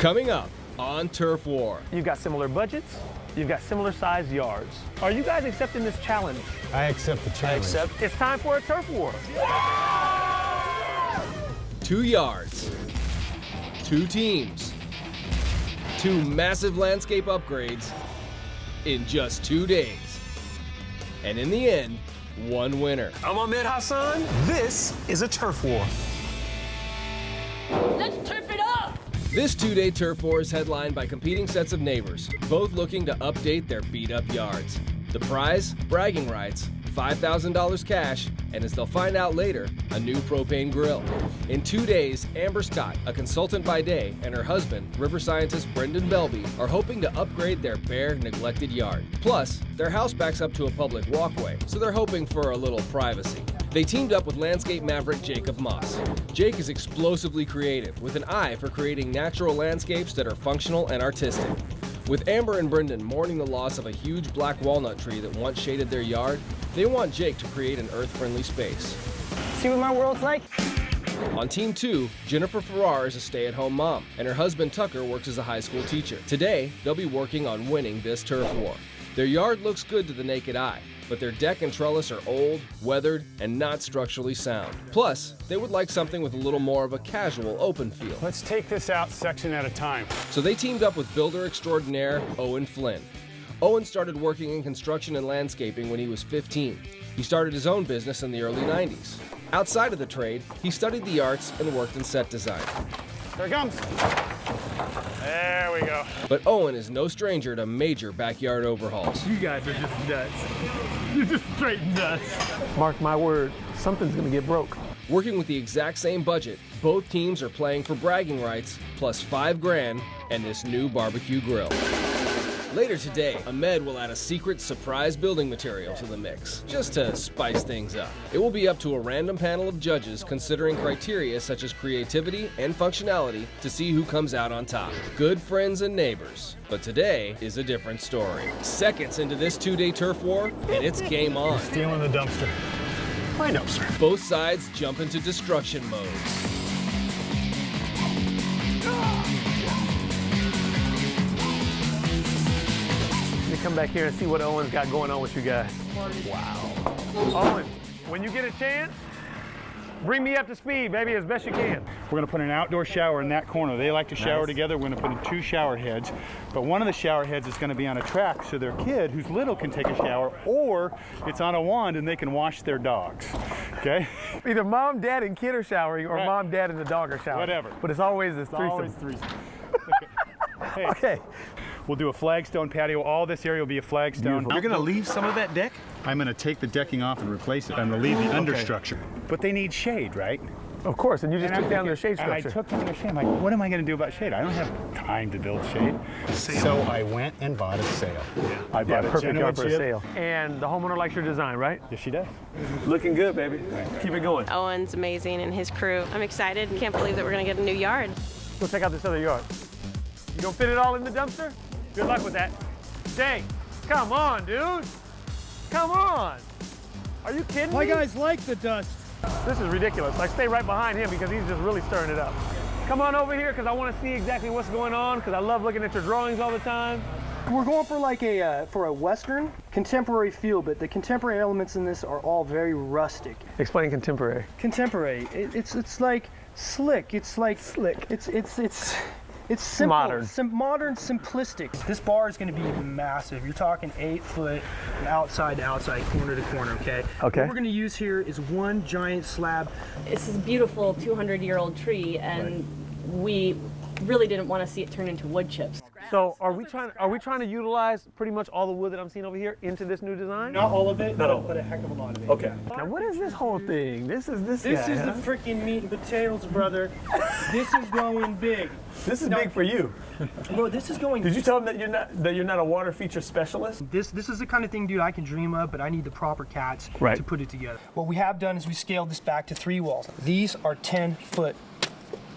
Coming up on Turf War. You've got similar budgets. You've got similar sized yards. Are you guys accepting this challenge? I accept the challenge. It's time for a turf war. 2 yards, 2 teams, 2 massive landscape upgrades in just 2 days. And in the end, 1 winner. I'm Ahmed Hassan. This is a turf war. Let's turf it up! This 2-day turf war is headlined by competing sets of neighbors, both looking to update their beat-up yards. The prize? Bragging rights, $5,000 cash, and as they'll find out later, a new propane grill. In 2 days, Amber Scott, a consultant by day, and her husband, river scientist Brendan Belby, are hoping to upgrade their bare, neglected yard. Plus, their house backs up to a public walkway, so they're hoping for a little privacy. They teamed up with landscape maverick Jacob Moss. Jake is explosively creative, with an eye for creating natural landscapes that are functional and artistic. With Amber and Brendan mourning the loss of a huge black walnut tree that once shaded their yard, they want Jake to create an earth-friendly space. See what my world's like? On Team 2, Jennifer Farrar is a stay-at-home mom, and her husband Tucker works as a high school teacher. Today, they'll be working on winning this turf war. Their yard looks good to the naked eye, but their deck and trellis are old, weathered, and not structurally sound. Plus, they would like something with a little more of a casual, open feel. Let's take this out section at a time. So they teamed up with builder extraordinaire Owen Flynn. Owen started working in construction and landscaping when he was 15. He started his own business in the early 90s. Outside of the trade, he studied the arts and worked in set design. Here it comes. There we go. But Owen is no stranger to major backyard overhauls. You guys are just nuts. You're just straight nuts. Mark my word, something's gonna get broke. Working with the exact same budget, both teams are playing for bragging rights, plus $5 grand and this new barbecue grill. Later today, Ahmed will add a secret surprise building material to the mix, just to spice things up. It will be up to a random panel of judges considering criteria such as creativity and functionality to see who comes out on top. Good friends and neighbors. But today is a different story. Seconds into this 2-day turf war, and it's game on. Stealing the dumpster. My dumpster. Both sides jump into destruction mode. Come back here and see what Owen's got going on with you guys. Wow. Owen, when you get a chance, bring me up to speed, baby, as best you can. We're gonna put an outdoor shower in that corner. They like to shower together. We're gonna put in 2 shower heads, but one of the shower heads is gonna be on a track so their kid who's little can take a shower, or it's on a wand and they can wash their dogs, okay? Either mom, dad, and kid are showering, or Right. mom, dad, and the dog are showering. Whatever. But it's always this threesome. Always threesome. Hey, Okay. we'll do a flagstone patio. All this area will be a flagstone. You're gonna leave some of that deck? I'm gonna take the decking off and replace it. I'm gonna leave the understructure. But they need shade, right? Of course, and you just took down their shade And I structure. took down their shade. I'm like, what am I gonna do about shade? I don't have time to build shade. So I went and bought a sail. I bought a Perfect Genoa yard for a jib. sale. And the homeowner likes your design, right? Yes, she does. Looking good, baby. Keep it going. Owen's amazing and his crew. I'm excited. Can't believe that we're gonna get a new yard. Go check out this other yard. You gonna fit it all in the dumpster? Good luck with that. Jake, come on, dude. Come on. Are you kidding me? My guys like the dust. This is ridiculous. Like, stay right behind him because he's just really stirring it up. Come on over here because I want to see exactly what's going on because I love looking at your drawings all the time. We're going for like a Western contemporary feel, but the contemporary elements in this are all very rustic. Explain contemporary. Contemporary, it's like slick. It's like Slick. It's simple, Modern. modern, simplistic. This bar is going to be massive. You're talking 8 foot from outside to outside, corner to corner, okay? Okay. What we're going to use here is one giant slab. It's this beautiful 200-year-old tree, and we really didn't want to see it turn into wood chips. So are we trying to utilize pretty much all the wood that I'm seeing over here into this new design? Not all of it, Not all. but a heck of a lot of it. Okay. Now what is this whole thing? This is This guy, is huh? the freaking meat and potatoes, brother. This is going big. This is big for you. Bro, this is going. Did you tell them that you're not a water feature specialist? This is the kind of thing, dude, I can dream up, but I need the proper cats Right. to put it together. What we have done is we scaled this back to 3 walls. These are 10-foot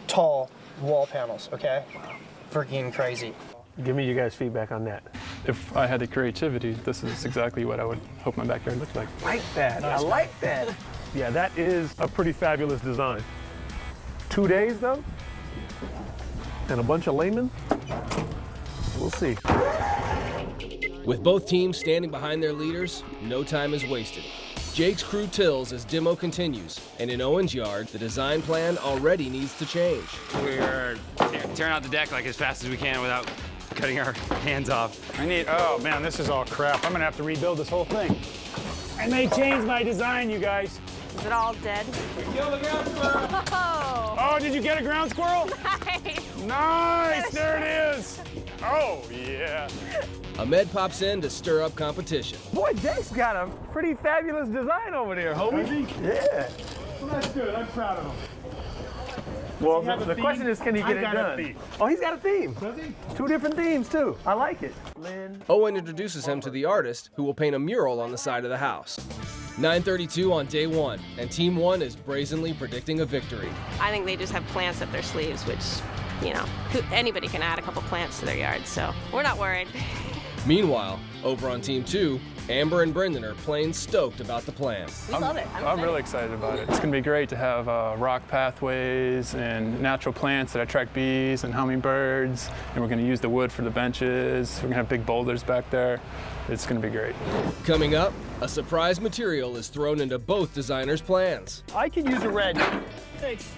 tall wall panels, okay? Freaking crazy. Give me your guys' feedback on that. If I had the creativity, this is exactly what I would hope my backyard looked like. Like that. I like that. Yeah, that is a pretty fabulous design. 2 days though? and a bunch of laymen? We'll see. With both teams standing behind their leaders, no time is wasted. Jake's crew tills as demo continues, and in Owen's yard, the design plan already needs to change. We're tearing out the deck like as fast as we can without cutting our hands off. Oh man, this is all crap. I'm gonna have to rebuild this whole thing. I may change my design, you guys. Is it all dead? Oh, did you get a ground squirrel? Nice. Nice, there it is. Oh, yeah. Ahmed pops in to stir up competition. Boy, Jake's got a pretty fabulous design over there, homie. Yeah. Well, that's good, I'm proud of him. Well, Does he have a the theme? question is, can he get I it got a done? theme. Oh, he's got a theme. Does he? 2 different themes, too. I like it. Lynn. Owen introduces him to the artist, who will paint a mural on the side of the house. 9:32 on day 1, and Team 1 is brazenly predicting a victory. I think they just have plants up their sleeves, which, you know, anybody can add a couple plants to their yard, so we're not worried. Meanwhile, over on Team 2, Amber and Brendan are plain stoked about the plan. We love it. I'm really excited about it. It's going to be great to have rock pathways and natural plants that attract bees and hummingbirds, and we're going to use the wood for the benches. We're going to have big boulders back there. It's going to be great. Coming up, a surprise material is thrown into both designers' plans. I could use a red. Thanks.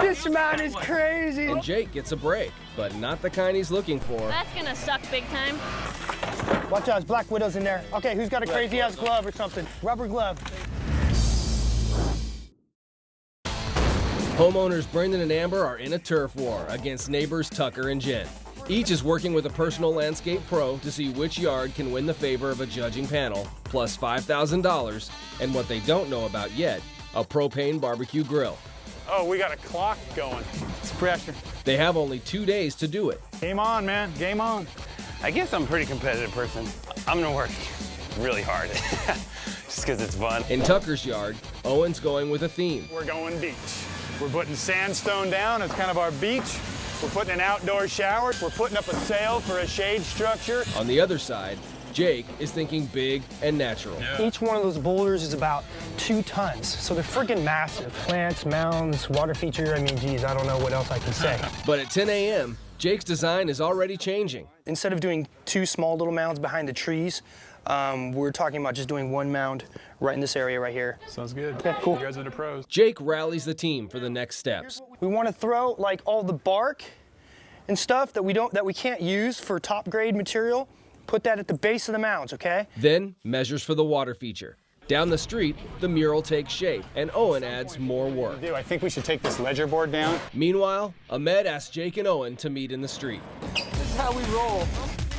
This man is crazy. And Jake gets a break, but not the kind he's looking for. That's gonna suck big time. Watch out, there's black widows in there. Okay, who's got a crazy ass glove or something? Rubber glove. Homeowners Brendan and Amber are in a turf war against neighbors Tucker and Jen. Each is working with a personal landscape pro to see which yard can win the favor of a judging panel, plus $5,000, and what they don't know about yet, a propane barbecue grill. Oh, we got a clock going. It's pressure. They have only 2 days to do it. Game on, man, game on. I guess I'm a pretty competitive person. I'm gonna work really hard, just because it's fun. In Tucker's yard, Owen's going with a theme. We're going beach. We're putting sandstone down as kind of our beach. We're putting an outdoor shower. We're putting up a sail for a shade structure. On the other side, Jake is thinking big and natural. Each one of those boulders is about 2 tons, so they're freaking massive. Plants, mounds, water feature, I mean, geez, I don't know what else I can say. But at 10 a.m., Jake's design is already changing. Instead of doing 2 small little mounds behind the trees, we're talking about just doing 1 mound right in this area right here. Sounds good. Okay, cool. You guys are the pros. Jake rallies the team for the next steps. We want to throw like all the bark and stuff that we can't use for top grade material, put that at the base of the mounds, okay? Then measures for the water feature. Down the street, the mural takes shape, and Owen adds more work. I think we should take this ledger board down. Meanwhile, Ahmed asks Jake and Owen to meet in the street. This is how we roll.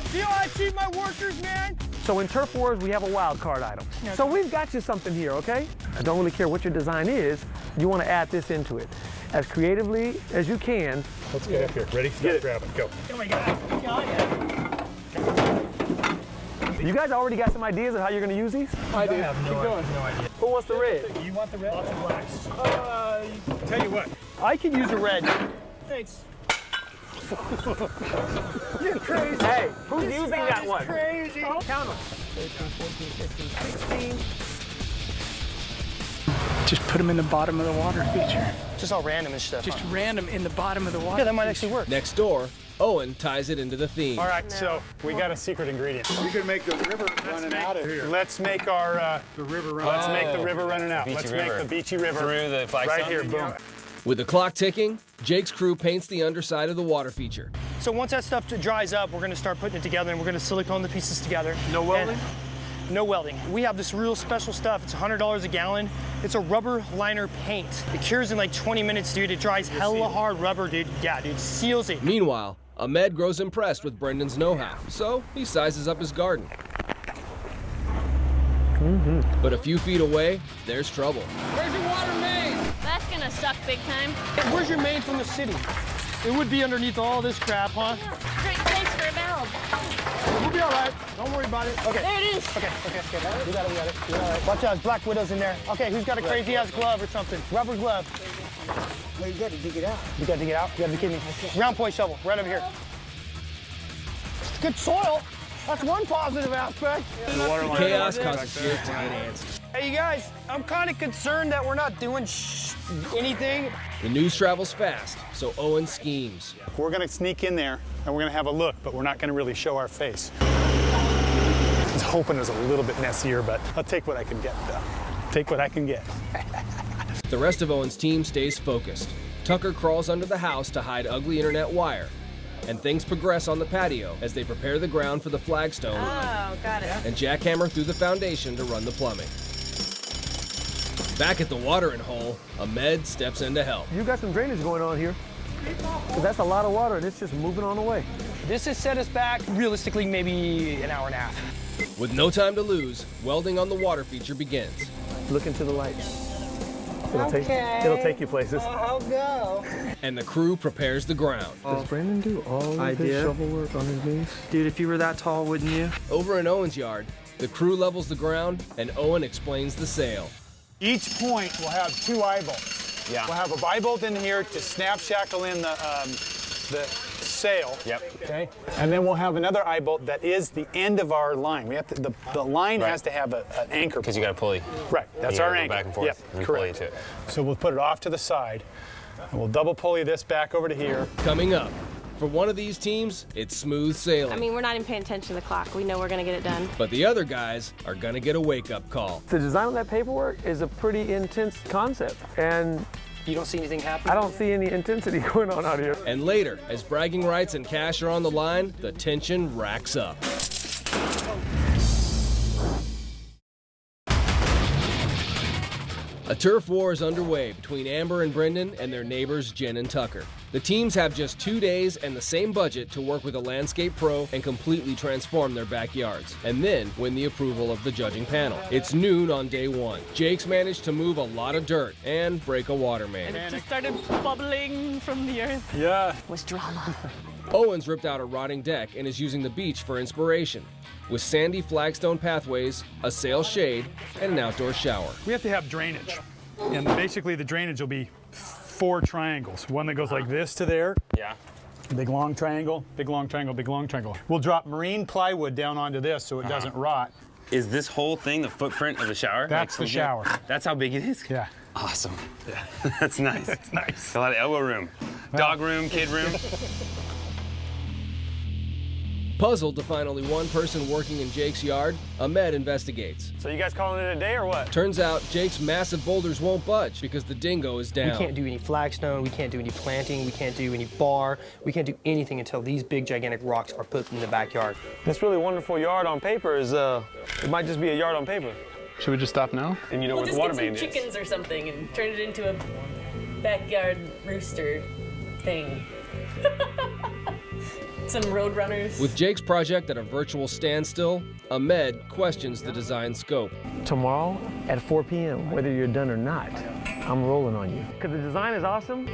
See how I treat my workers, man? So in Turf Wars, we have a wild card item. So we've got you something here, okay? I don't really care what your design is. You want to add this into it. As creatively as you can. Let's get up here. Ready? Start grabbing. Go. Oh my God. You guys already got some ideas of how you're going to use these? I do. have no idea. Who wants the red? You want the red? Lots of blacks. Tell you what. I could use a red. Thanks. You're crazy. Hey, who's using that one? Crazy. Count them. 13, 14, 15, 16. Just put them in the bottom of the water feature. Just all random and stuff. Just random in the bottom of the water. Yeah, that might feature. actually work. Next door, Owen ties it into the theme. All right, so we got a secret ingredient. We could make the river running out of here. Let's make our the river running. Let's make the river running out. Let's make the beachy river Through the flagstone? right here. Boom. With the clock ticking, Jake's crew paints the underside of the water feature. So once that stuff dries up, we're going to start putting it together, and we're going to silicone the pieces together. No welding? And no welding. We have this real special stuff. It's $100 a gallon. It's a rubber liner paint. It cures in like 20 minutes, dude. It dries hella hard rubber, dude. Yeah, dude, seals it. Meanwhile, Ahmed grows impressed with Brendan's know-how, so he sizes up his garden. But a few feet away, there's trouble. Where's your water main? That's gonna suck big time. Hey, where's your main from the city? It would be underneath all this crap, huh? Great place for a valve. We'll be all right. Don't worry about it. Okay. There it is. Okay. We got it. You're all right. Watch out, there's black widows in there. Okay, who's got a crazy ass glove or something? Rubber glove. Well, you got to dig it out. You got to dig it out? You got to be kidding me. Round point shovel, right over here. Good soil. That's one positive aspect. Chaos causes Jake to get antsy. Hey, you guys, I'm kind of concerned that we're not doing anything. The news travels fast, so Owen schemes. We're gonna sneak in there and we're gonna have a look, but we're not gonna really show our face. I was hoping it was a little bit messier, but I'll take what I can get, though. Take what I can get. The rest of Owen's team stays focused. Tucker crawls under the house to hide ugly internet wire. And things progress on the patio as they prepare the ground for the flagstone Oh, got it. and jackhammer through the foundation to run the plumbing. Back at the watering hole, Ahmed steps in to help. You got some drainage going on here. 'Cause that's a lot of water and it's just moving on away. This has set us back, realistically, maybe an hour and a half. With no time to lose, welding on the water feature begins. Look into the lights. It'll take you places. I'll go. And the crew prepares the ground. Does Brandon do all of his shovel work on his knees? Dude, if you were that tall, wouldn't you? Over in Owen's yard, the crew levels the ground and Owen explains the sail. Each point will have 2 eye bolts. Yeah. We'll have a eye bolt in here to snap shackle in the sail. Yep. Okay. And then we'll have another eye bolt that is the end of our line. We have to, the line has to have an anchor. Because you got a pulley. Right. That's You our gotta go anchor. back and forth Yep. and Correct. pulley to it. So we'll put it off to the side, and we'll double pulley this back over to here. Coming up, for one of these teams, it's smooth sailing. I mean, we're not even paying attention to the clock. We know we're gonna get it done. But the other guys are gonna get a wake-up call. The design of that paperwork is a pretty intense concept, and You don't see anything happening? I don't see any intensity going on out here. And later, as bragging rights and cash are on the line, the tension racks up. A turf war is underway between Amber and Brendan and their neighbors Jen and Tucker. The teams have just 2 days and the same budget to work with a landscape pro and completely transform their backyards, and then win the approval of the judging panel. It's noon on day 1. Jake's managed to move a lot of dirt and break a water main. It just started bubbling from the earth. Yeah. Was drama. Owen's ripped out a rotting deck and is using the beach for inspiration, with sandy flagstone pathways, a sail shade, and an outdoor shower. We have to have drainage. And basically the drainage will be 4 triangles. One that goes like this to there. Yeah. Big long triangle, big long triangle, big long triangle. We'll drop marine plywood down onto this so it doesn't rot. Is this whole thing the footprint of the shower? That's the from here? shower. That's how big it is? Yeah. Awesome. Yeah. That's nice. That's nice. A lot of elbow room. Dog room, kid room. Puzzled to find only one person working in Jake's yard, Ahmed investigates. So you guys calling it a day or what? Turns out Jake's massive boulders won't budge because the dingo is down. We can't do any flagstone, we can't do any planting, we can't do any bar, we can't do anything until these big gigantic rocks are put in the backyard. This really wonderful yard on paper is, it might just be a yard on paper. Should we just stop now? And you know We'll where just the water get main some is. chickens or something and turn it into a backyard rooster thing. Some road runners. With Jake's project at a virtual standstill, Ahmed questions the design scope. Tomorrow at 4 p.m., whether you're done or not, I'm rolling on you. Because the design is awesome.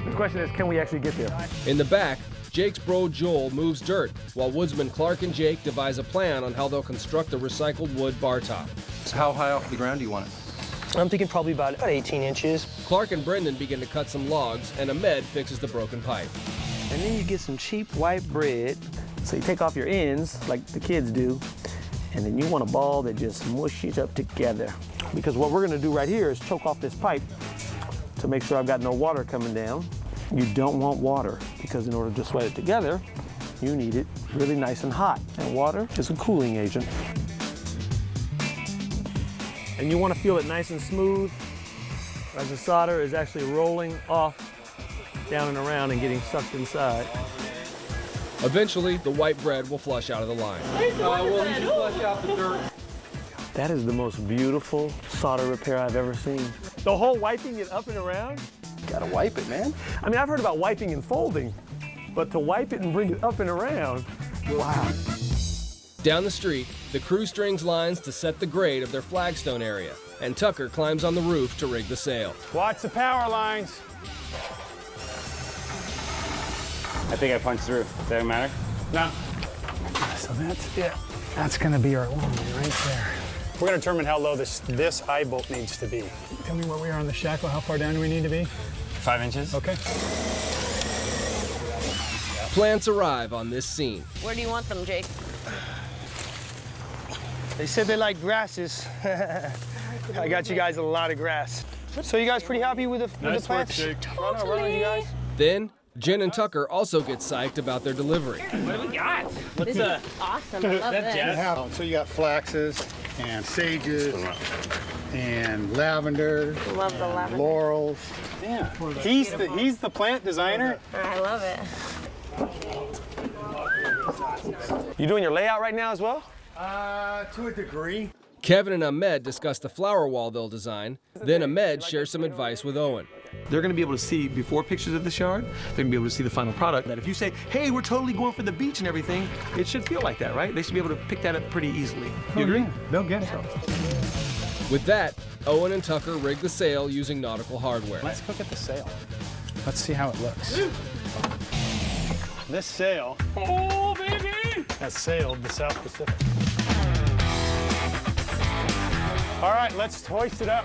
The question is, can we actually get there? In the back, Jake's bro Joel moves dirt, while woodsman Clark and Jake devise a plan on how they'll construct a recycled wood bar top. So how high off the ground do you want it? I'm thinking probably about 18 inches. Clark and Brendan begin to cut some logs, and Ahmed fixes the broken pipe. And then you get some cheap white bread. So you take off your ends, like the kids do, and then you want a ball that just mushes up together. Because what we're gonna do right here is choke off this pipe to make sure I've got no water coming down. You don't want water, because in order to sweat it together, you need it really nice and hot. And water is a cooling agent. And you want to feel it nice and smooth as the solder is actually rolling off down and around and getting sucked inside. Eventually, the white bread will flush out of the line. That is the most beautiful solder repair I've ever seen. The whole wiping it up and around? Gotta wipe it, man. I mean, I've heard about wiping and folding, but to wipe it and bring it up and around, wow. Down the street, the crew strings lines to set the grade of their flagstone area, and Tucker climbs on the roof to rig the sail. Watch the power lines. I think I punched through. Does that matter? No. So that's gonna be our line right there. We're gonna determine how low this eye bolt needs to be. Tell me where we are on the shackle. How far down do we need to be? 5 inches. Okay. Plants arrive on this scene. Where do you want them, Jake? They said they like grasses. I got you guys a lot of grass. So you guys pretty happy with the plants? Totally. Run on, you guys. Then, Jen and Tucker also get psyched about their delivery. What do we got? This is awesome. I love this. So you got flaxes and sages and lavender. Love the lavender. Laurels. Yeah. He's the plant designer. I love it. You doing your layout right now as well? To a degree. Kevin and Ahmed discuss the flower wall they'll design. Then Ahmed shares some advice with Owen. They're going to be able to see before pictures of this yard. They're going to be able to see the final product. That if you say, hey, we're totally going for the beach and everything, it should feel like that, right? They should be able to pick that up pretty easily. You agree? They'll get it. With that, Owen and Tucker rig the sail using nautical hardware. Let's look at the sail. Let's see how it looks. This sail has sailed the South Pacific. All right, let's hoist it up.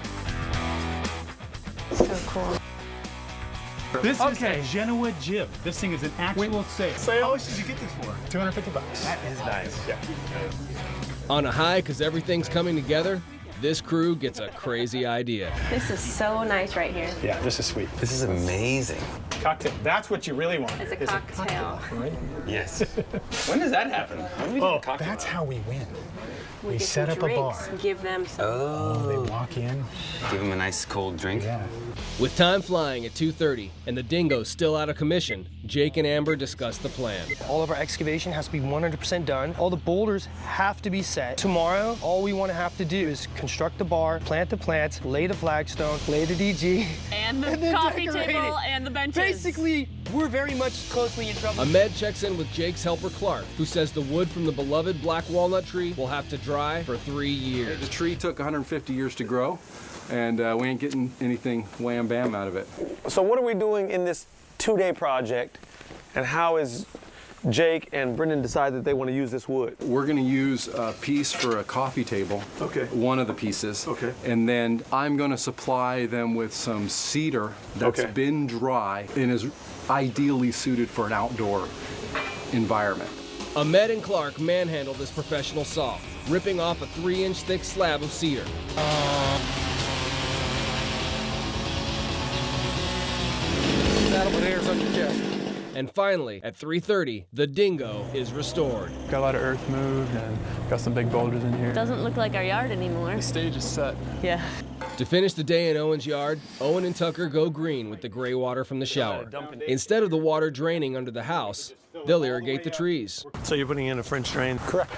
So cool. This is a Genoa jib. This thing is an actual sail. How much did you get this for? $250. That is nice. Yeah. On a high, because everything's coming together, this crew gets a crazy idea. This is so nice right here. Yeah, this is sweet. This is amazing. Cocktail. That's what you really want. It's a cocktail. Right? Yes. When does that happen? When do we do a cocktail? That's how we win. We get set some up a drinks, bar. give them some. Oh, they walk in. Give him a nice cold drink. Yeah. With time flying at 2:30 and the dingo's still out of commission, Jake and Amber discuss the plan. All of our excavation has to be 100% done. All the boulders have to be set. Tomorrow, all we want to have to do is construct the bar, plant the plants, lay the flagstone, lay the DG. And the then coffee decorate table it. and the benches. Basically, we're very much closely in trouble. Ahmed checks in with Jake's helper Clark, who says the wood from the beloved black walnut tree will have to dry for 3 years. The tree took 150 years to grow, and we ain't getting anything wham bam out of it. So what are we doing in this 2-day project, and how is Jake and Brendan decide that they want to use this wood? We're going to use a piece for a coffee table. Okay. One of the pieces. Okay. And then I'm going to supply them with some cedar that's Okay. been dry and is ideally suited for an outdoor environment. Ahmed and Clark manhandle this professional saw, ripping off a 3-inch thick slab of cedar. That'll put hairs on your chest. And finally, at 3:30, the dingo is restored. Got a lot of earth moved and got some big boulders in here. Doesn't look like our yard anymore. The stage is set. Yeah. To finish the day in Owen's yard, Owen and Tucker go green with the gray water from the shower. Instead of the water draining under the house, they'll irrigate the trees. So you're putting in a French drain? Correct.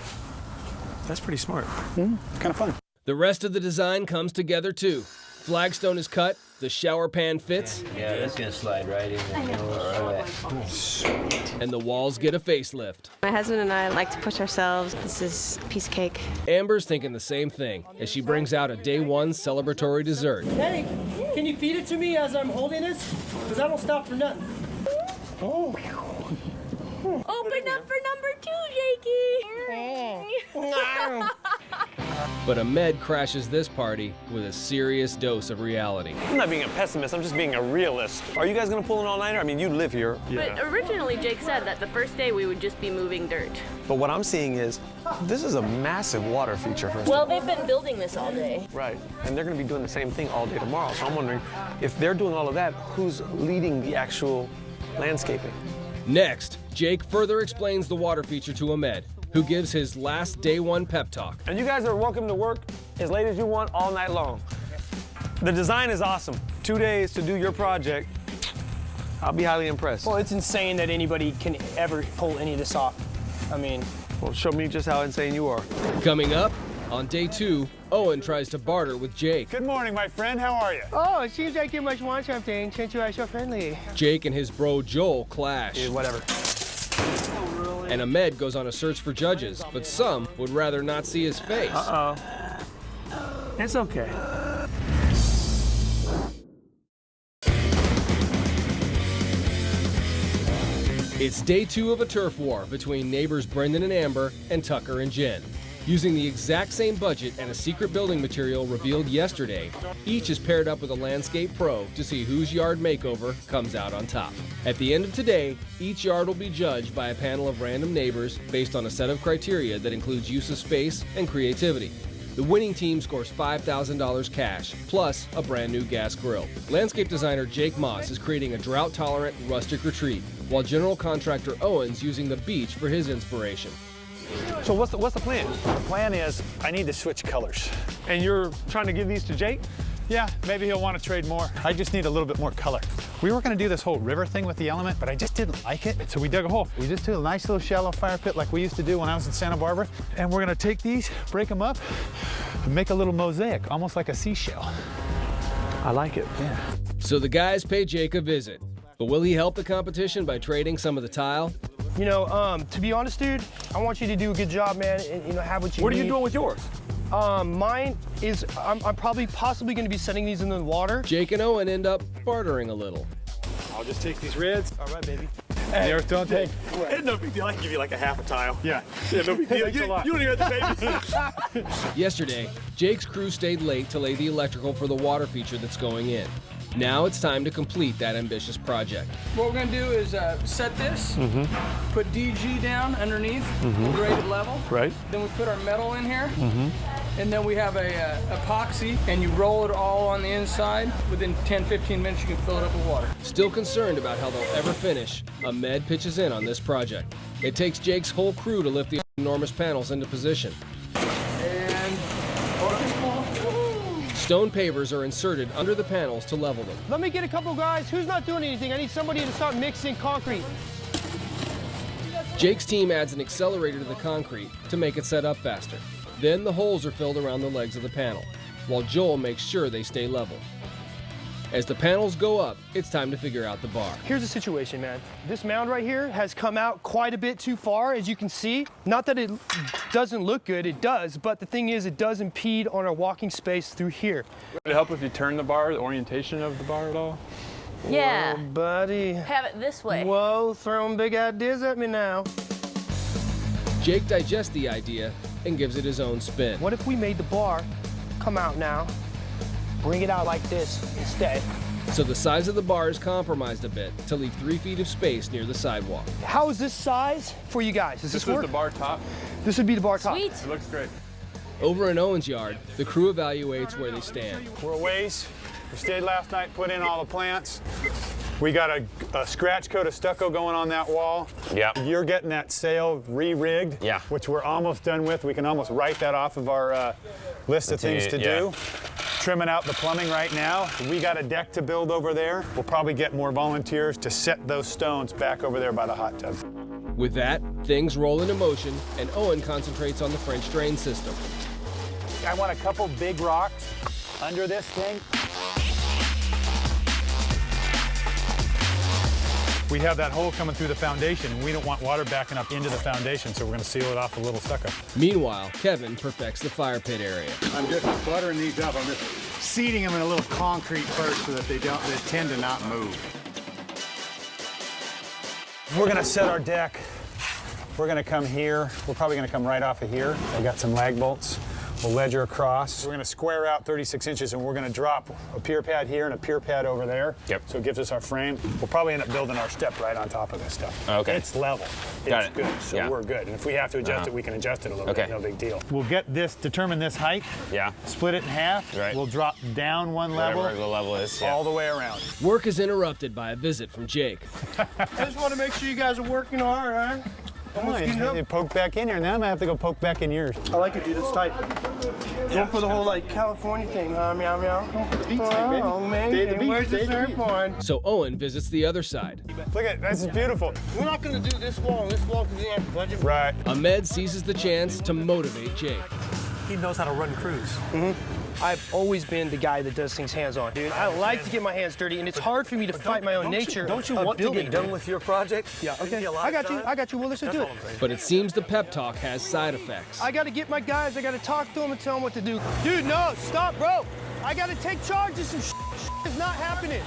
That's pretty smart. Kind of fun. The rest of the design comes together too. Flagstone is cut, the shower pan fits, Yeah, that's gonna slide right in there. and the walls get a facelift. My husband and I like to push ourselves. This is a piece of cake. Amber's thinking the same thing as she brings out a day one celebratory dessert. Hey, can you feed it to me as I'm holding this? Because I don't stop for nothing. Oh. Open up for number 2, Jakey. But Ahmed crashes this party with a serious dose of reality. I'm not being a pessimist, I'm just being a realist. Are you guys gonna pull an all-nighter? I mean, you live here. But originally Jake said that the first day we would just be moving dirt. But what I'm seeing is, this is a massive water feature for us. Well, they've been building this all day. Right, and they're gonna be doing the same thing all day tomorrow. So I'm wondering, if they're doing all of that, who's leading the actual landscaping? Next, Jake further explains the water feature to Ahmed, who gives his last day one pep talk. And you guys are welcome to work as late as you want all night long. The design is awesome. 2 days to do your project. I'll be highly impressed. Well, it's insane that anybody can ever pull any of this off. I mean, Well, show me just how insane you are. Coming up, on day 2, Owen tries to barter with Jake. Good morning, my friend. How are you? oh, it seems like you must want something since you are so friendly. Jake and his bro Joel clash. Whatever. And Ahmed goes on a search for judges, but some would rather not see his face. Uh-oh. It's okay. It's day 2 of a turf war between neighbors Brendan and Amber and Tucker and Jen. Using the exact same budget and a secret building material revealed yesterday, each is paired up with a landscape pro to see whose yard makeover comes out on top. At the end of today, each yard will be judged by a panel of random neighbors based on a set of criteria that includes use of space and creativity. The winning team scores $5,000 cash, plus a brand new gas grill. Landscape designer Jake Moss is creating a drought-tolerant, rustic retreat, while general contractor Owen's using the beach for his inspiration. So what's the plan? The plan is I need to switch colors. And you're trying to give these to Jake? Yeah, maybe he'll want to trade more. I just need a little bit more color. We were going to do this whole river thing with the element, but I just didn't like it. So we dug a hole. We just did a nice little shallow fire pit like we used to do when I was in Santa Barbara. And we're going to take these, break them up, and make a little mosaic, almost like a seashell. I like it. Yeah. So the guys pay Jake a visit. But will he help the competition by trading some of the tile? You know, to be honest, dude, I want you to do a good job, man, and, you know, have what you need. What are you doing with yours? Mine is, I'm possibly going to be setting these in the water. Jake and Owen end up bartering a little. I'll just take these reds. All right, baby. Hey, don't take. It's no big deal. I can give you like a half a tile. Yeah. Yeah, no big deal. Thanks a lot. You don't even have to pay me. Yesterday, Jake's crew stayed late to lay the electrical for the water feature that's going in. Now it's time to complete that ambitious project. What we're gonna do is set this, put DG down underneath, graded level. Right. Then we put our metal in here, and then we have a epoxy, and you roll it all on the inside. Within 10-15 minutes, you can fill it up with water. Still concerned about how they'll ever finish, Ahmed pitches in on this project. It takes Jake's whole crew to lift the enormous panels into position. And Stone pavers are inserted under the panels to level them. Let me get a couple guys. Who's not doing anything? I need somebody to start mixing concrete. Jake's team adds an accelerator to the concrete to make it set up faster. Then the holes are filled around the legs of the panel, while Joel makes sure they stay level. As the panels go up, it's time to figure out the bar. Here's the situation, man. This mound right here has come out quite a bit too far, as you can see. Not that it doesn't look good, it does, but the thing is, it does impede on our walking space through here. Would it help if you turn the bar, the orientation of the bar at all? Yeah. Whoa, buddy. Have it this way. Whoa, throwing big ideas at me now. Jake digests the idea and gives it his own spin. What if we made the bar come out now, bring it out like this instead? So the size of the bar is compromised a bit to leave 3 feet of space near the sidewalk. How is this size for you guys? Does this work? This is the bar top. This would be the bar top. Sweet. It looks great. Over in Owen's yard, the crew evaluates where they stand. We're a ways. We stayed last night, put in all the plants. We got a scratch coat of stucco going on that wall. Yeah. You're getting that sail re-rigged, Yeah. which we're almost done with. We can almost write that off of our list of things to do. Trimming out the plumbing right now. We got a deck to build over there. We'll probably get more volunteers to set those stones back over there by the hot tub. With that, things roll into motion, and Owen concentrates on the French drain system. I want a couple big rocks under this thing. We have that hole coming through the foundation, and we don't want water backing up into the foundation, so we're going to seal it off with a little stucco. Meanwhile, Kevin perfects the fire pit area. I'm just buttering these up. I'm just seating them in a little concrete first so that they tend to not move. We're going to set our deck. We're going to come here. We're probably going to come right off of here. I got some lag bolts. We'll ledger across. We're going to square out 36 inches, and we're going to drop a pier pad here and a pier pad over there. Yep. So it gives us our frame. We'll probably end up building our step right on top of this stuff. Okay. It's level. Got It's it. good. So Yeah. we're good. And if we have to adjust it, we can adjust it a little Okay. bit. No big deal. We'll get this, determine this height. Yeah. Split it in half. Right. We'll drop down one level. Whatever the level is. Yeah. All the way around. Work is interrupted by a visit from Jake. I just want to make sure you guys are working hard, huh? Come on, you poke back in here. Now I'm going to have to go poke back in yours. I like it, dude. It's tight. Going for the whole, like, California thing, huh? Meow, meow. Oh, man. Stay at the beach, Where's stay the at the beach. surfboard? So Owen visits the other side. Look at this is beautiful. We're not going to do this wall because we have a budget. Right. Ahmed seizes the chance to motivate Jake. He knows how to run crews. I've always been the guy that does things hands-on, dude. I like to get my hands dirty, and it's hard for me to fight my own nature. Don't you of want to building, get done dude. with your project? Yeah, Give okay. you a lot I of got you. time? I got you. Well, let's just do it. But it seems the pep talk has side effects. I got to get my guys. I got to talk to them and tell them what to do. Dude, no, stop, bro. I got to take charge of some shit is not happening.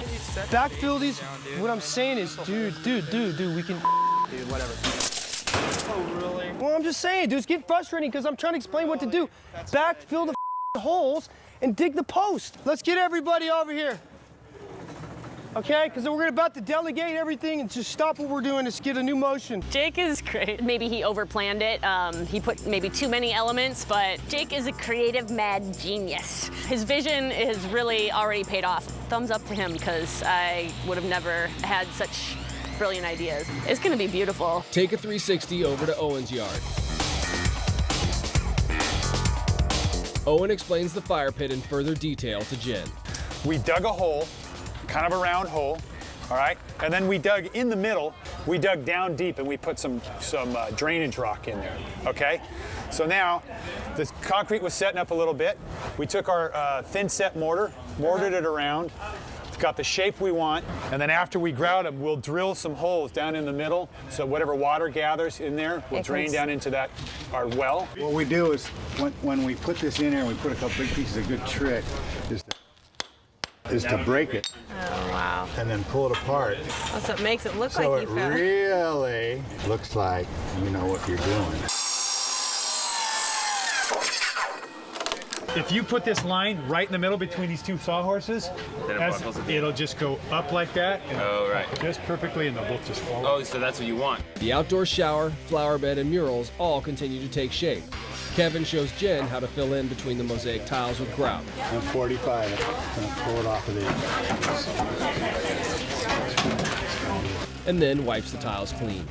Backfill these. What I'm saying is, dude, we can. Dude, whatever. Oh, really? Well, I'm just saying, dude, it's getting frustrating because I'm trying to explain what to do. Backfill the holes and dig the post. Let's get everybody over here. okay? Because we're about to delegate everything and just stop what we're doing and get a new motion. Jake is great. Maybe he overplanned it. He put maybe too many elements, but Jake is a creative mad genius. His vision has really already paid off. Thumbs up to him, because I would have never had such brilliant ideas. It's gonna be beautiful. Take a 360 over to Owen's yard. Owen explains the fire pit in further detail to Jen. We dug a hole, kind of a round hole, all right? And then we dug in the middle, we dug down deep and we put some drainage rock in there, okay? So now, the concrete was setting up a little bit. We took our thin set mortar, mortared it around, got the shape we want, and then after we grout them, we'll drill some holes down in the middle, so whatever water gathers in there will drain down into that, our well. What we do is, when we put this in here and we put a couple big pieces, a good trick is to break it. Oh, wow. And then pull it apart. That's what makes it look So like it you found. really looks like you know what you're doing. If you put this line right in the middle between these two sawhorses, it'll just go up like that, and just perfectly, and they'll both just fall. Oh, so that's what you want. The outdoor shower, flower bed, and murals all continue to take shape. Kevin shows Jen how to fill in between the mosaic tiles with grout. I'm 45, I'm gonna pull it off of these. And then wipes the tiles clean.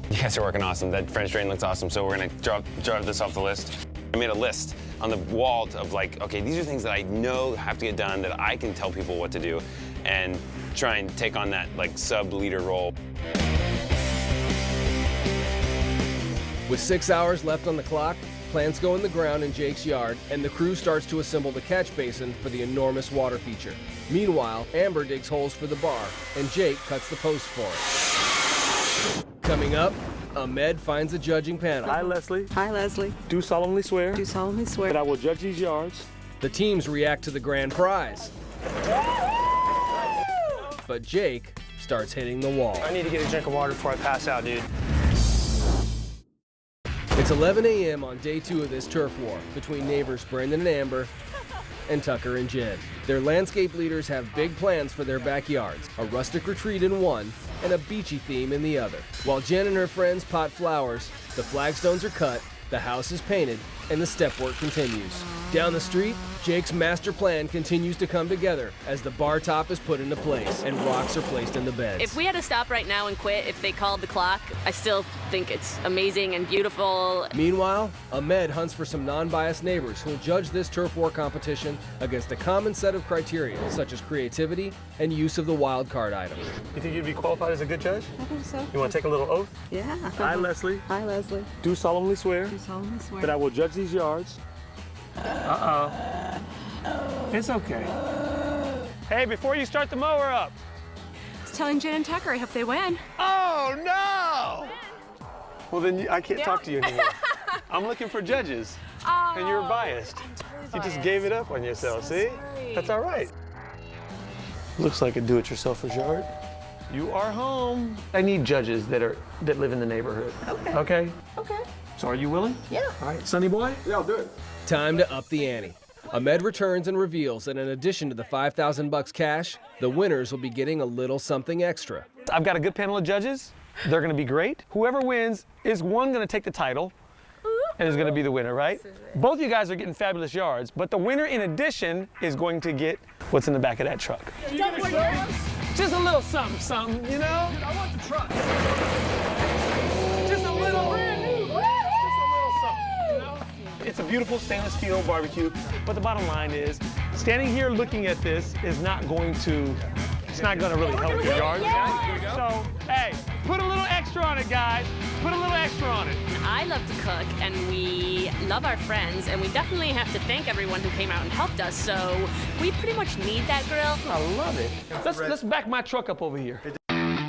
You guys are working awesome. That French drain looks awesome, so we're gonna drop this off the list. I made a list on the wall of like, okay, these are things that I know have to get done, that I can tell people what to do, and try and take on that like sub-leader role. With 6 hours left on the clock, plants go in the ground in Jake's yard, and the crew starts to assemble the catch basin for the enormous water feature. Meanwhile, Amber digs holes for the bar, and Jake cuts the post for it. Coming up, Ahmed finds a judging panel. Hi, Leslie. Hi, Leslie. Do solemnly swear Do solemnly swear that I will judge these yards. The teams react to the grand prize. But Jake starts hitting the wall. I need to get a drink of water before I pass out, dude. It's 11 a.m. on day 2 of this turf war between neighbors Brendan and Amber and Tucker and Jen. Their landscape leaders have big plans for their backyards, a rustic retreat in one and a beachy theme in the other. While Jen and her friends pot flowers, the flagstones are cut, the house is painted, and the step work continues. Down the street, Jake's master plan continues to come together as the bar top is put into place and rocks are placed in the beds. If we had to stop right now and quit, if they called the clock, I still think it's amazing and beautiful. Meanwhile, Ahmed hunts for some non-biased neighbors who will judge this turf war competition against a common set of criteria, such as creativity and use of the wild card item. You think you'd be qualified as a good judge? I think so. You want to take a little oath? Yeah. Hi, Leslie. Hi, Leslie. Do solemnly swear Do solemnly swear that I will judge these yards. It's okay. Hey, before you start the mower up. It's telling Jen and Tucker I hope they win. Oh, no! Well, then I can't talk to you anymore. I'm looking for judges, and you're biased. You just gave it up on yourself, see? That's all right. Looks like a do-it-yourselfer's yard. You are home. I need judges that live in the neighborhood. Okay? Okay. So are you willing? Yeah. All right, Sonny boy? Yeah, I'll do it. Time to up the ante. Ahmed returns and reveals that in addition to the $5,000 cash, the winners will be getting a little something extra. I've got a good panel of judges. They're going to be great. Whoever wins is going to take the title and is going to be the winner, right? Both of you guys are getting fabulous yards, but the winner in addition is going to get what's in the back of that truck. Just a little something, something, you know? Dude, I want the truck. Just a little, something, you know? It's a beautiful stainless steel barbecue, but the bottom line is, standing here looking at this is not going to, it's not going to really help your yard. So, hey, put a little extra on it, guys. Put a little extra on it. I love to cook, and we love our friends, and we definitely have to thank everyone who came out and helped us, so we pretty much need that grill. I love it. Let's back my truck up over here.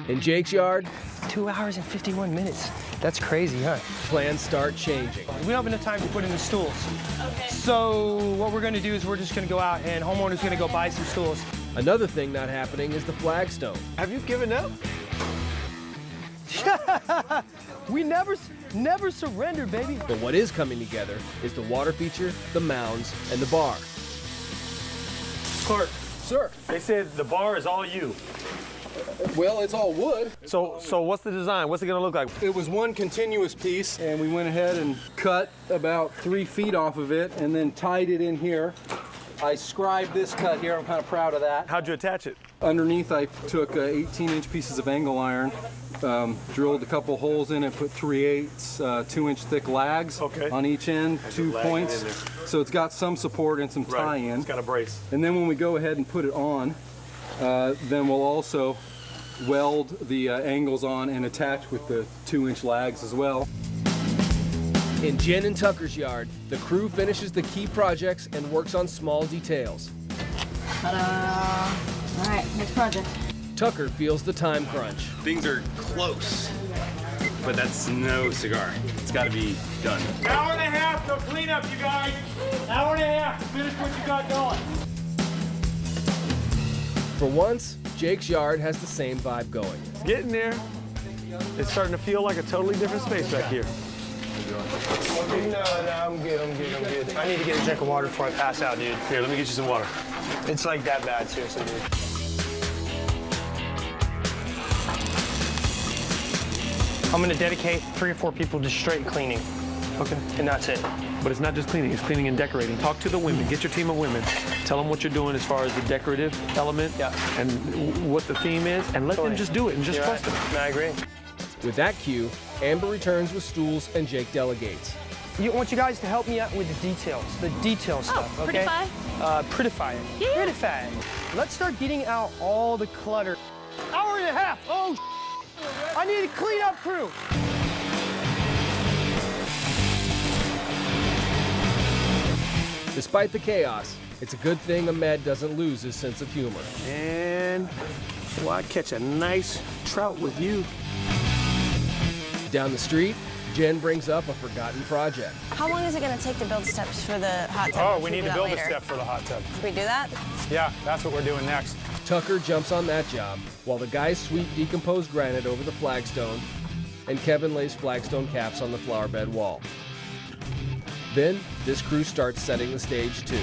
In Jake's yard, 2 hours and 51 minutes. That's crazy, huh? plans start changing. We don't have enough time to put in the stools. Okay. So what we're gonna do is we're just gonna go out and homeowner's gonna go buy some stools. Another thing not happening is the flagstone. Have you given up? We never surrender, baby. But what is coming together is the water feature, the mounds, and the bar. Clark, Sir. They said the bar is all you. Well, it's all wood. So what's the design? What's it gonna look like? It was one continuous piece, and we went ahead and cut about 3 feet off of it and then tied it in here. I scribed this cut here. I'm kind of proud of that. How'd you attach it? Underneath, I took 18-inch pieces of angle iron, drilled a couple holes in it, put 3/8 2-inch thick lags on each end, 2 points. So it's got some support and some tie-in. It's got a brace. And then when we go ahead and put it on, then we'll also weld the angles on and attach with the 2-inch lags as well. In Jen and Tucker's yard, the crew finishes the key projects and works on small details. Ta-da! All right, next project. Tucker feels the time crunch. Things are close, but that's no cigar. It's got to be done. Hour and a half till cleanup, you guys. Hour and a half to finish what you got going. For once, Jake's yard has the same vibe going. Getting there. It's starting to feel like a totally different space back here. No, I'm good. I need to get a drink of water before I pass out, dude. Here, let me get you some water. It's like that bad, seriously, dude. I'm gonna dedicate 3 or 4 people to straight cleaning. Okay. And that's it. But it's not just cleaning, it's cleaning and decorating. Talk to the women, get your team of women. Tell them what you're doing as far as the decorative element and what the theme is, and let them just do it and just trust them. I agree. With that cue, Amber returns with stools and Jake delegates. I want you guys to help me out with the detail stuff, okay? Prettify? Prettify it. Yeah. Prettify it. Let's start getting out all the clutter. Hour and a half. Oh, I need a cleanup crew. Despite the chaos, it's a good thing Ahmed doesn't lose his sense of humor. And well, I catch a nice trout with you. Down the street, Jen brings up a forgotten project. How long is it going to take to build steps for the hot tub? Oh, we need to build a step for the hot tub. Can we do that? Yeah, that's what we're doing next. Tucker jumps on that job, while the guys sweep decomposed granite over the flagstone, and Kevin lays flagstone caps on the flower bed wall. Then, this crew starts setting the stage too.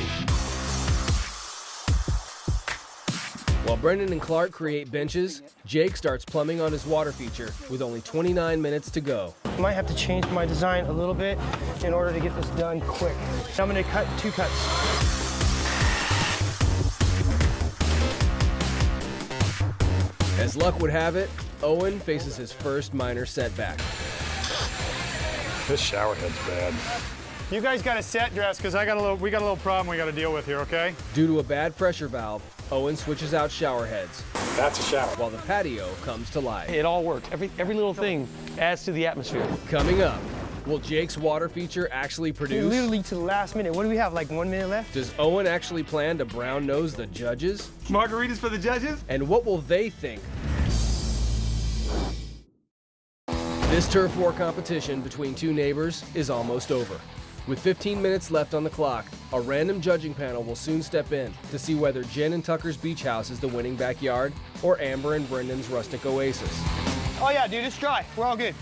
While Brendan and Clark create benches, Jake starts plumbing on his water feature with only 29 minutes to go. I might have to change my design a little bit in order to get this done quick. I'm gonna cut 2 cuts. As luck would have it, Owen faces his first minor setback. This shower head's bad. You guys got a set dress, because we got a little problem we got to deal with here, okay? Due to a bad pressure valve, Owen switches out shower heads. That's a shower. While the patio comes to life. It all works. Every little thing adds to the atmosphere. Coming up, will Jake's water feature actually produce? Literally to the last minute. What do we have, like 1 minute left? Does Owen actually plan to brown nose the judges? Margaritas for the judges? And what will they think? This turf war competition between 2 neighbors is almost over. With 15 minutes left on the clock, a random judging panel will soon step in to see whether Jen and Tucker's beach house is the winning backyard or Amber and Brendan's rustic oasis. Oh yeah, dude, it's dry. We're all good.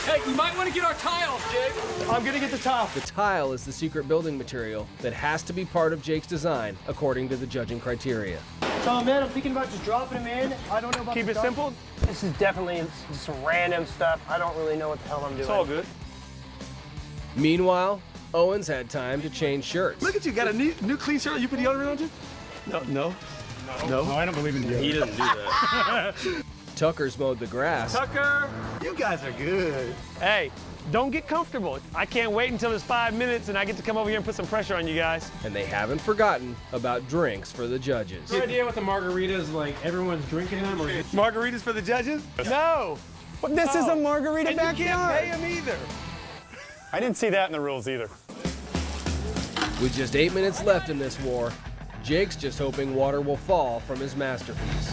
Hey, you might want to get our tiles, Jake. I'm gonna get the tile. The tile is the secret building material that has to be part of Jake's design according to the judging criteria. So man, I'm thinking about just dropping them in. I don't know about Keep it simple? This is definitely just some random stuff. I don't really know what the hell I'm doing. It's all good. Meanwhile, Owen's had time to change shirts. Look at you, got a new clean shirt. You put deodorant on you? No. No, I don't believe in deodorant. He doesn't do that. Tucker's mowed the grass. Tucker, you guys are good. Hey, don't get comfortable. I can't wait until it's 5 minutes and I get to come over here and put some pressure on you guys. And they haven't forgotten about drinks for the judges. Your idea with the margaritas, like everyone's drinking them, or Margaritas for the judges? No. Well, this is a margarita backyard. You can't pay them either. I didn't see that in the rules either. With just 8 minutes left in this war, Jake's just hoping water will fall from his masterpiece.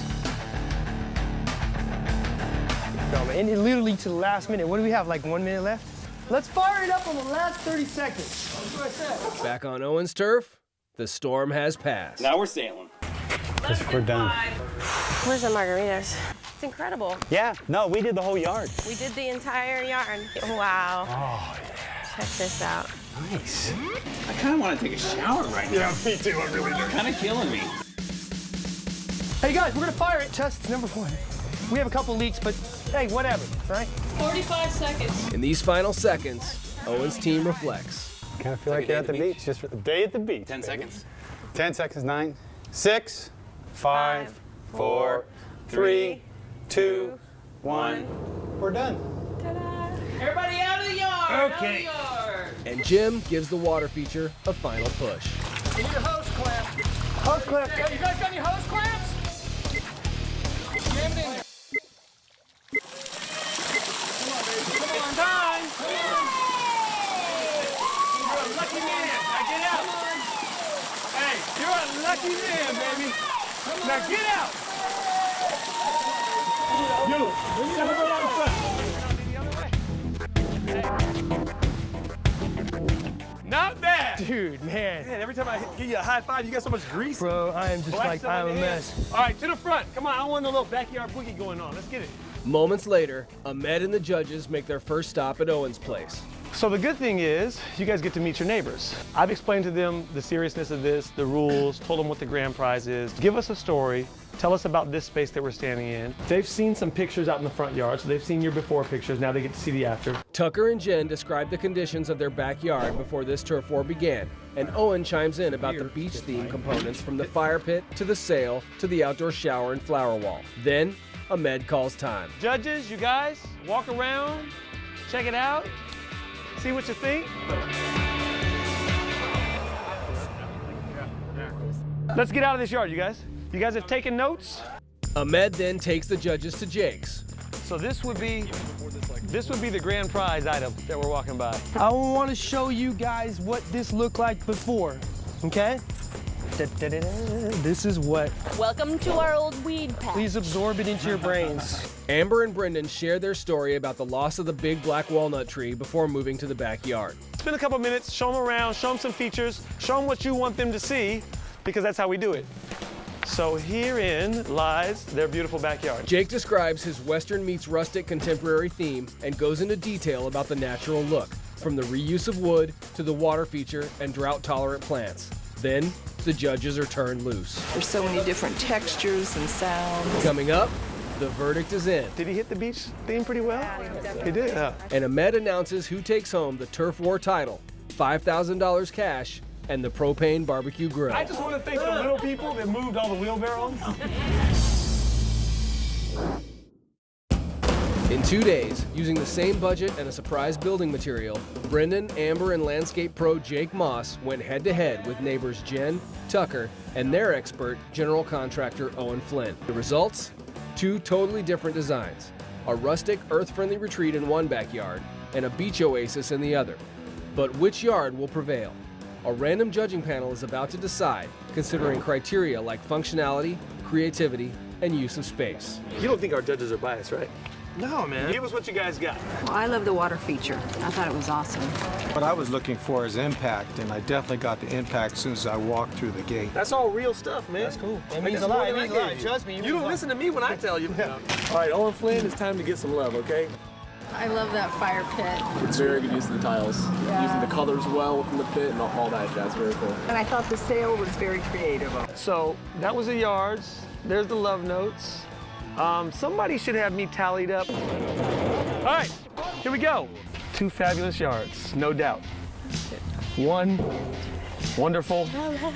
No, man, and literally to the last minute. What do we have, like 1 minute left? Let's fire it up on the last 30 seconds. That's what I said. Back on Owen's turf, the storm has passed. Now we're sailing. We're done. Where's the margaritas? It's incredible. Yeah, no, we did the whole yard. We did the entire yard. Wow. Oh, yeah. Check this out. Nice. I kind of want to take a shower right now. Yeah, me too. I really do. You're kind of killing me. Hey guys, we're gonna fire it. Test number 1. We have a couple leaks, but hey, whatever, right? 45 seconds. In these final seconds, Owen's team reflects. Kind of feel like you're at the beach, just for the day at the beach. 10 seconds. 10 seconds, 9, 6, 5, 4, 3, 2, 1. We're done. Everybody out of the yard! Okay. And Jim gives the water feature a final push. We need a hose clamp. Hose clamp. Yeah, you guys got any hose clamps? Jam it in there. Come on, baby. Come on. Time. You're a lucky man. Now get out. Hey, you're a lucky man, baby. Now get out. You, step over down the front. Not bad. Dude, man. Man, every time I give you a high five, you got so much grease. Bro, I am just Black stuff I'm on a the mess. hands. All right, to the front. Come on, I want a little backyard boogie going on. Let's get it. Moments later, Ahmed and the judges make their first stop at Owen's place. So the good thing is, you guys get to meet your neighbors. I've explained to them the seriousness of this, the rules, told them what the grand prize is. Give us a story. Tell us about this space that we're standing in. They've seen some pictures out in the front yard, so they've seen your before pictures. Now they get to see the after. Tucker and Jen describe the conditions of their backyard before this turf war began, and Owen chimes in about the beach-themed components from the fire pit to the sail to the outdoor shower and flower wall. Then, Ahmed calls time. Judges, you guys, walk around, check it out, see what you think. Let's get out of this yard, you guys. You guys have taken notes? Ahmed then takes the judges to Jake's. So this would be the grand prize item that we're walking by. I want to show you guys what this looked like before, okay? This is what. Welcome to our old weed patch. Please absorb it into your brains. Amber and Brendan share their story about the loss of the big black walnut tree before moving to the backyard. Spend a couple minutes, show them around, show them some features, show them what you want them to see, because that's how we do it. So herein lies their beautiful backyard. Jake describes his Western meets rustic contemporary theme and goes into detail about the natural look, from the reuse of wood to the water feature and drought-tolerant plants. Then, the judges are turned loose. There's so many different textures and sounds. Coming up, the verdict is in. Did he hit the beach theme pretty well? He did, yeah. And Ahmed announces who takes home the Turf War title, $5,000 cash, and the propane barbecue grill. I just want to thank the little people that moved all the wheelbarrows. In 2 days, using the same budget and a surprise building material, Brendan, Amber, and landscape pro Jake Moss went head-to-head with neighbors Jen, Tucker, and their expert, general contractor Owen Flynn. The results? 2 totally different designs. A rustic, earth-friendly retreat in one backyard, and a beach oasis in the other. But which yard will prevail? A random judging panel is about to decide, considering criteria like functionality, creativity, and use of space. You don't think our judges are biased, right? No, man. Give us what you guys got. Well, I love the water feature. I thought it was awesome. What I was looking for is impact, and I definitely got the impact as soon as I walked through the gate. That's all real stuff, man. That's cool. It means a lot. It means a lot. Trust me. You don't listen to me when I tell you. All right, Owen Flynn, it's time to get some love, okay? I love that fire pit. It's very good use of the tiles. Yeah. Using the colors well within the pit and all that jazz. Very cool. And I thought the sail was very creative. So that was the yards. There's the love notes. Somebody should have me tallied up. All right, here we go. 2 fabulous yards, no doubt. 1 wonderful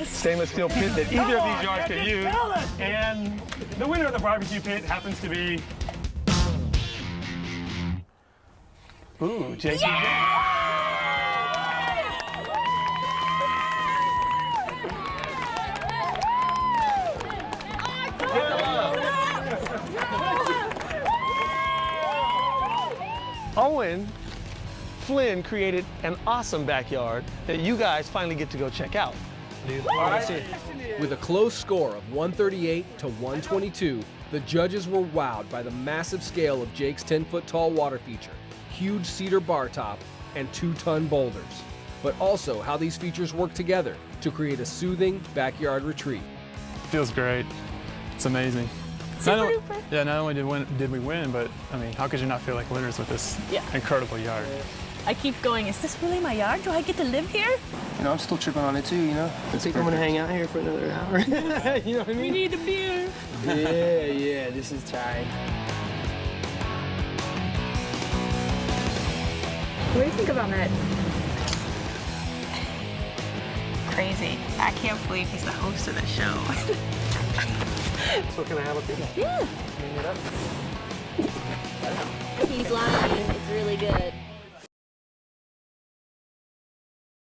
stainless steel pit that either of these yards could use. And the winner of the barbecue pit happens to be... Ooh, Jake. Owen Flynn created an awesome backyard that you guys finally get to go check out. With a close score of 138 to 122, the judges were wowed by the massive scale of Jake's 10-foot tall water feature, huge cedar bar top, and 2-ton boulders, but also how these features work together to create a soothing backyard retreat. Feels great. It's amazing. Not only did we win, but I mean, how could you not feel like winners with this incredible yard? I keep going, is this really my yard? Do I get to live here? You know, I'm still tripping on it too, you know? I think I'm gonna hang out here for another hour. You know what I mean? We need a beer. Yeah, this is time. What do you think about that? Crazy. I can't believe he's the host of the show. So can I have a piece? Yeah. Clean it up. He's lying. It's really good.